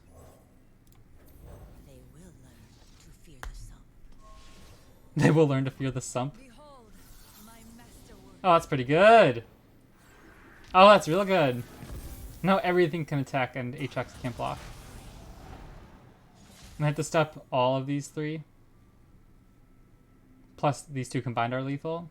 They will learn to fear the sump. They will learn to fear the sump. Behold, my masterwork. Oh, that's pretty good. Oh, that's real good. Now everything can attack and HX can't block. And I have to stop all of these 3. Plus these 2 combined are lethal.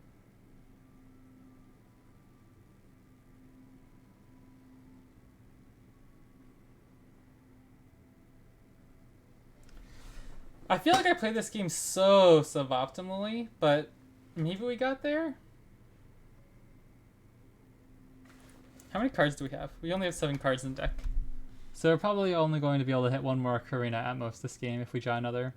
I feel like I played this game so suboptimally, but maybe we got there? How many cards do we have? We only have 7 cards in the deck. So we're probably only going to be able to hit 1 more CORINA at most this game if we draw another.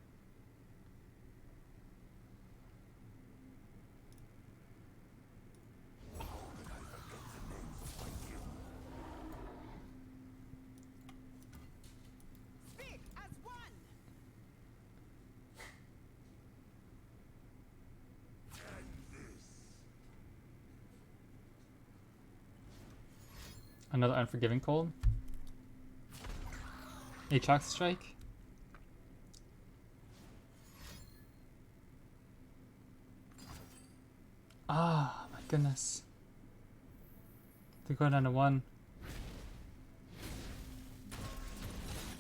Speak as one. Another Unforgiving Cold. Aatrox Strike. Ah, my goodness. They're going down to 1.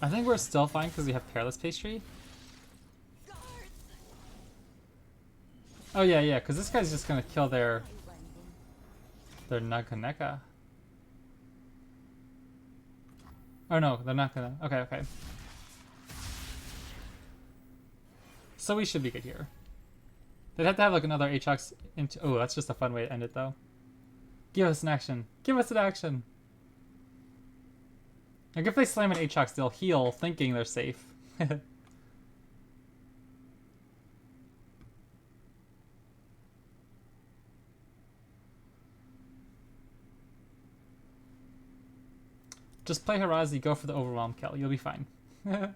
I think we're still fine because we have Perilous Pastry. Oh yeah, because this guy's just gonna kill their Naganeka. Oh no, they're not gonna. Okay. So we should be good here. They'd have to have like another Aatrox into. Oh, that's just a fun way to end it though. Give us an action. Give us an action. Like if they slam an Aatrox, they'll heal thinking they're safe. Just play Harazi, go for the overwhelm kill. You'll be fine. Like a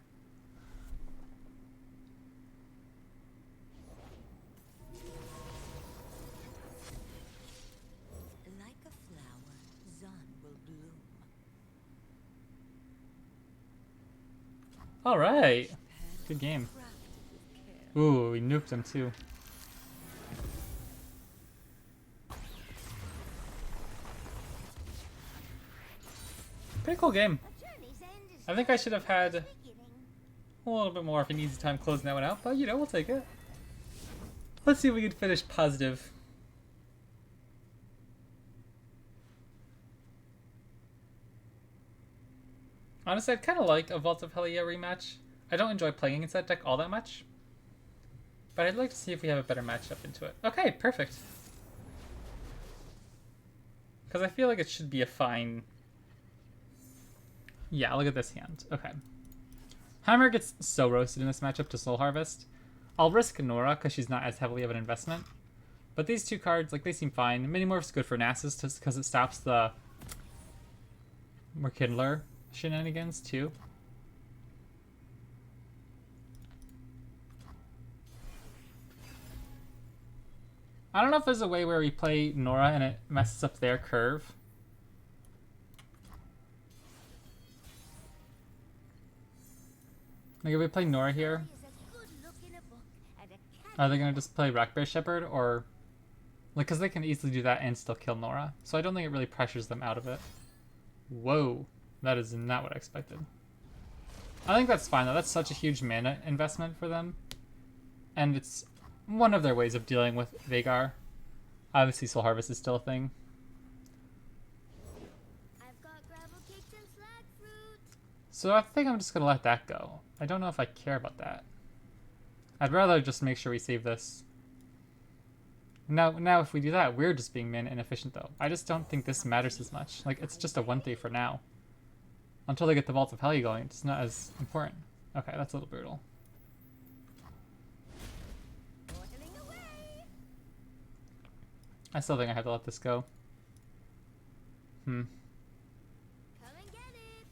flower, Zun will bloom. All right. Good game. Crafted with care. Ooh, we nuked him too. Pretty cool game. A journey's end is I think I should have had beginning. a little bit more of an easy time closing that one out, but you know, we'll take it. Let's see if we can finish positive. Honestly, I'd kind of like a Vault of Helia rematch. I don't enjoy playing against that deck all that much, but I'd like to see if we have a better matchup into it. Okay, perfect. Because I feel like it should be a fine... Yeah, look at this hand. Okay. Heimer gets so roasted in this matchup to Soul Harvest. I'll risk Norra because she's not as heavily of an investment. But these 2 cards, like, they seem fine. Minimorph's good for Nasus just because it stops the Merkindler shenanigans too. I don't know if there's a way where we play Norra and it messes up their curve. Like if we play Norra here, Is a good look in a book and a cat are they gonna just play Rackbear Shepherd or like because they can easily do that and still kill Norra, so I don't think it really pressures them out of it. Whoa, that is not what I expected. I think that's fine though. That's such a huge mana investment for them, and it's one of their ways of dealing with Vhagar. Obviously, Soul Harvest is still a thing. I've got gravel cakes and slag fruit. So I think I'm just gonna let that go. I don't know if I care about that. I'd rather just make sure we save this. Now if we do that, we're just being mana inefficient though. I just don't think this matters as much. Like, it's just a 1-3 for now. Until they get the Vault of Helia going, it's not as important. Okay, that's a little brutal. Waddling away. I still think I have to let this go. Come and get it.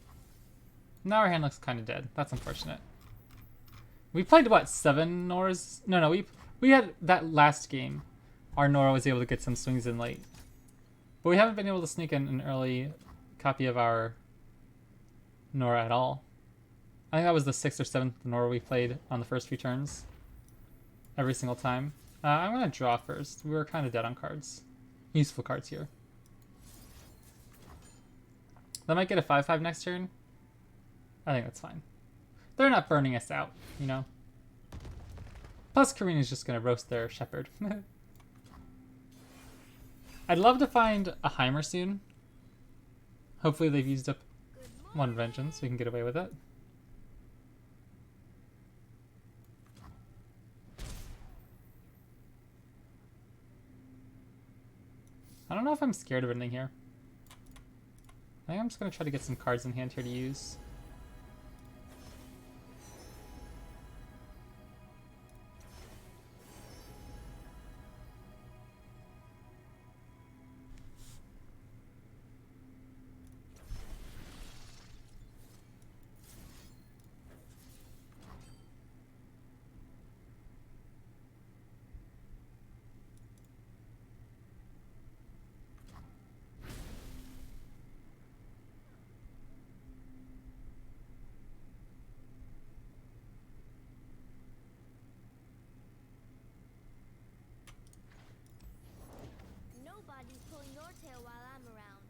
Now our hand looks kind of dead. That's unfortunate. We played what, 7 Norras? No, we had that last game. Our Norra was able to get some swings in late, but we haven't been able to sneak in an early copy of our Norra at all. I think that was the 6th or 7th Norra we played on the first few turns. Every single time. I'm gonna draw first. We were kind of dead on cards. Useful cards here. That might get a 5/5 next turn. I think that's fine. They're not burning us out, you know? Plus, Corina's just gonna roast their shepherd. I'd love to find a Heimer soon. Hopefully they've used up one vengeance so we can get away with it. I don't know if I'm scared of anything here. I think I'm just gonna try to get some cards in hand here to use. Nobody's pulling your tail while I'm around.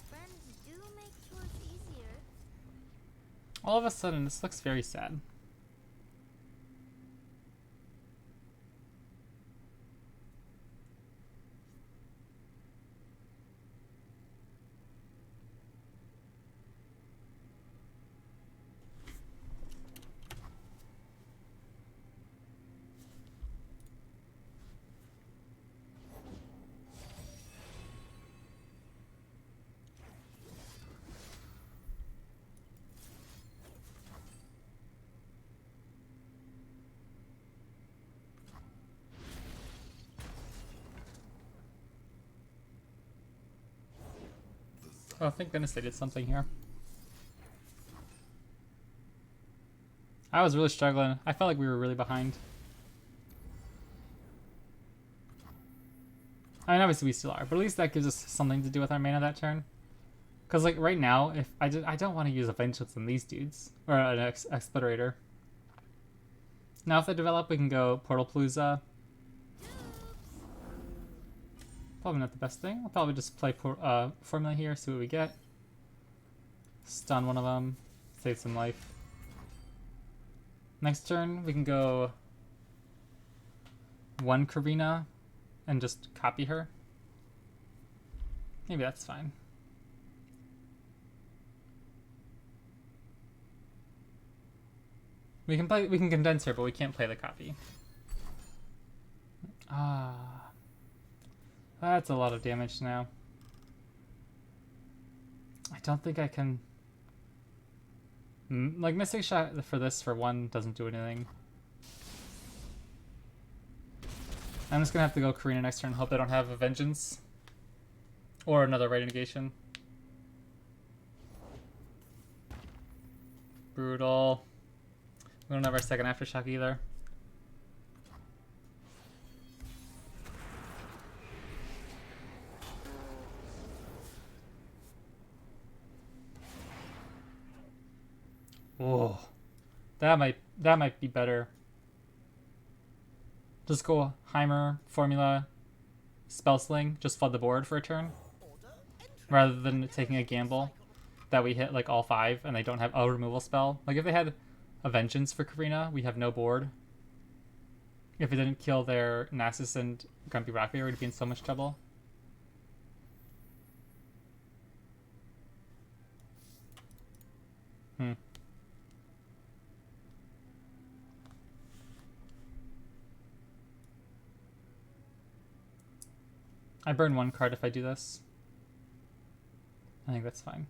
Friends do make chores easier. All of a sudden, this looks very sad. Oh, thank goodness they did something here. I was really struggling. I felt like we were really behind. I mean, obviously we still are, but at least that gives us something to do with our mana that turn. Because, like, right now, if I don't want to use a Vengeance on these dudes. Or an Explorator. Now if they develop, we can go Portal Palooza. Probably not the best thing. I'll probably just play Formula here, see what we get. Stun one of them. Save some life. Next turn, we can go 1 CORINA and just copy her. Maybe that's fine. We can condense her, but we can't play the copy. That's a lot of damage now. I don't think I can... Like, Mystic Shot for this for 1 doesn't do anything. I'm just gonna have to go CORINA next turn. Hope I don't have a Vengeance. Or another Right Negation. Brutal. We don't have our second Aftershock either. Oh, that might be better. Just go Heimer, Formula, Spell Sling, just flood the board for a turn, rather than taking a gamble that we hit like all 5 and they don't have a removal spell. Like if they had a Vengeance for CORINA, we have no board. If it didn't kill their Nasus and Grumpy Rockbear, we'd be in so much trouble. I burn 1 card if I do this. I think that's fine.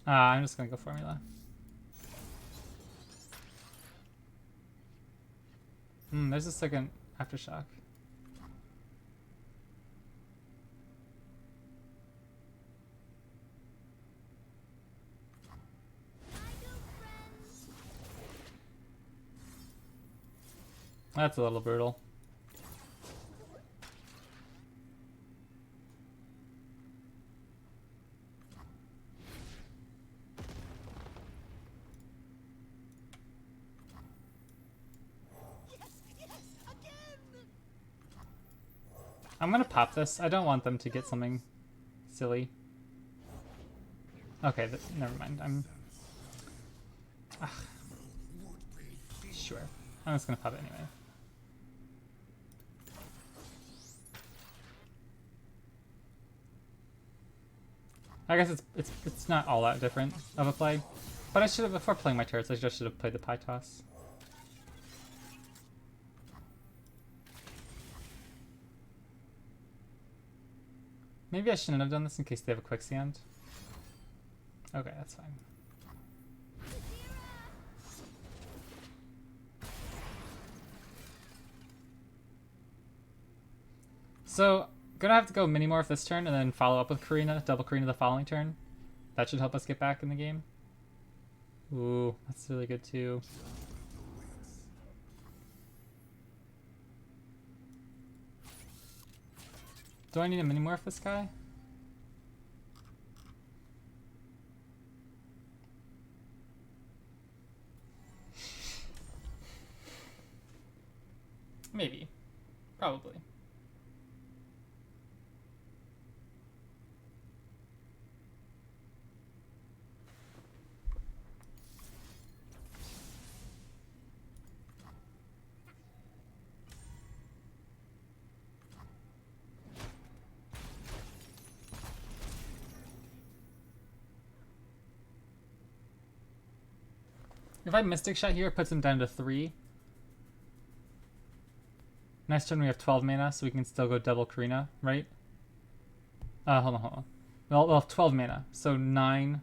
I'm just gonna go formula. There's a second aftershock. That's a little brutal. I'm gonna pop this. I don't want them to get something silly. Okay, never mind. Ugh. Sure. I'm just gonna pop it anyway. I guess it's not all that different of a play, but I should have, before playing my turrets, I just should have played the pie toss. Maybe I shouldn't have done this in case they have a quicksand. Okay, that's fine. So, gonna have to go Mini-Morph this turn and then follow up with CORINA, double CORINA the following turn. That should help us get back in the game. Ooh, that's really good too. Do I need a Mini-Morph this guy? Maybe. Probably. If I Mystic Shot here, it puts him down to 3. Next turn we have 12 mana, so we can still go double CORINA, right? Hold on. Well, we'll have 12 mana, so 9,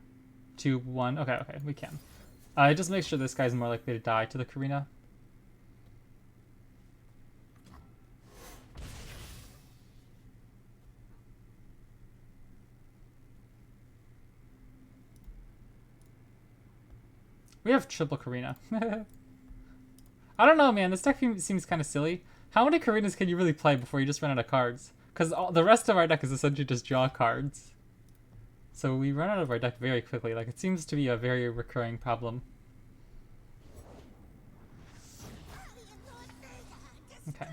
2, 1. Okay, we can. It just makes sure this guy's more likely to die to the CORINA. We have triple CORINA. I don't know, man. This deck seems kind of silly. How many CORINAs can you really play before you just run out of cards? Because the rest of our deck is essentially just draw cards. So we run out of our deck very quickly. Like, it seems to be a very recurring problem. Okay.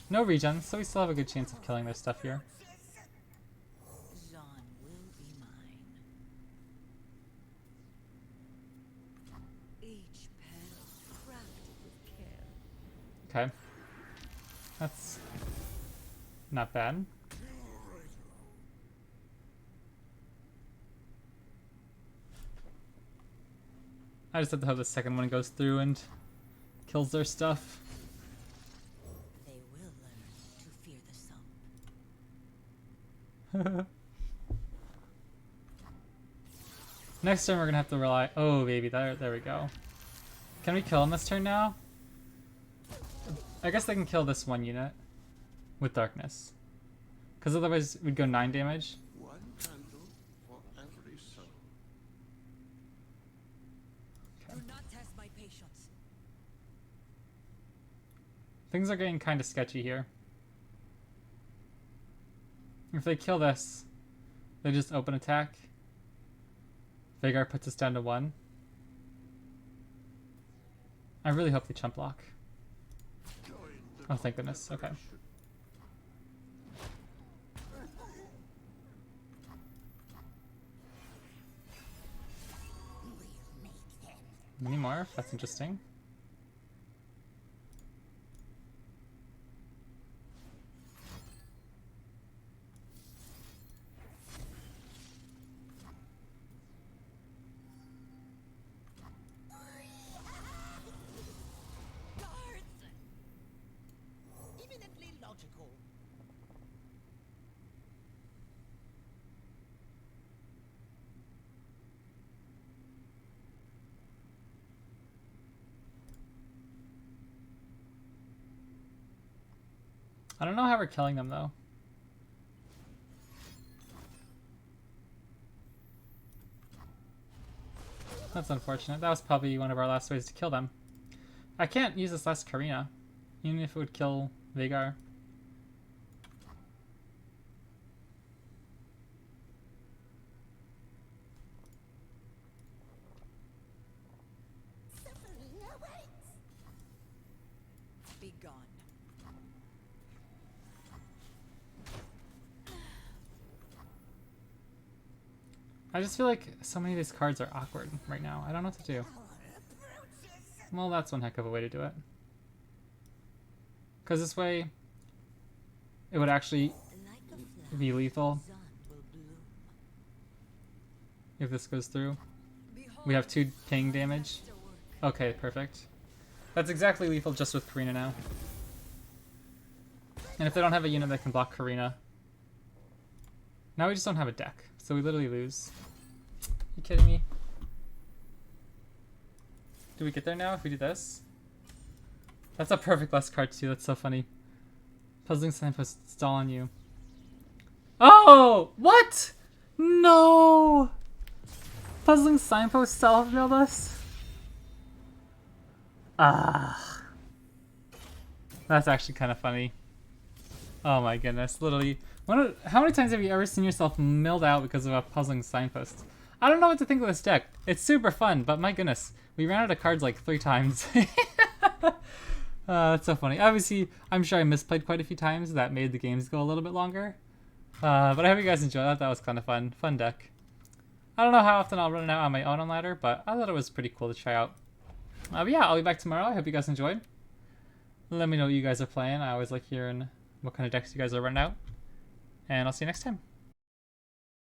No regen, so we still have a good chance of killing their stuff here. Okay. That's not bad. I just have to hope the second one goes through and kills their stuff. They will learn to fear the sump. Next turn we're gonna have to rely. Oh baby, there we go. Can we kill him this turn now? I guess they can kill this one unit with darkness, because otherwise we'd go 9 damage. One candle for every soul. Do not test my patience. Things are getting kind of sketchy here. If they kill this, they just open attack. Vagar puts us down to 1. I really hope they chump block. Oh, thank goodness. Okay. Mini-Morph, that's interesting. I don't know how we're killing them though. That's unfortunate. That was probably one of our last ways to kill them. I can't use this last CORINA, even if it would kill Veigar. Suffering awaits. Be gone. I just feel like so many of these cards are awkward right now. I don't know what to do. Well, that's one heck of a way to do it. Because this way, it would actually Like a flower, be lethal sun will bloom. if this goes through. Behold We have 2 ping damage. masterwork. Okay, perfect. That's exactly lethal just with CORINA now. And if they don't have a unit that can block CORINA, now we just don't have a deck, so we literally lose. You kidding me? Do we get there now if we do this? That's a perfect last card too, that's so funny. Puzzling signpost stall on you. Oh! What? No! Puzzling signpost self-milled us? Ah. That's actually kind of funny. Oh my goodness, literally. How many times have you ever seen yourself milled out because of a puzzling signpost? I don't know what to think of this deck. It's super fun, but my goodness, we ran out of cards like 3 times. That's so funny. Obviously, I'm sure I misplayed quite a few times. That made the games go a little bit longer. But I hope you guys enjoyed that. That was kind of fun. Fun deck. I don't know how often I'll run it out on my own on ladder, but I thought it was pretty cool to try out. But yeah, I'll be back tomorrow. I hope you guys enjoyed. Let me know what you guys are playing. I always like hearing what kind of decks you guys are running out. And I'll see you next time.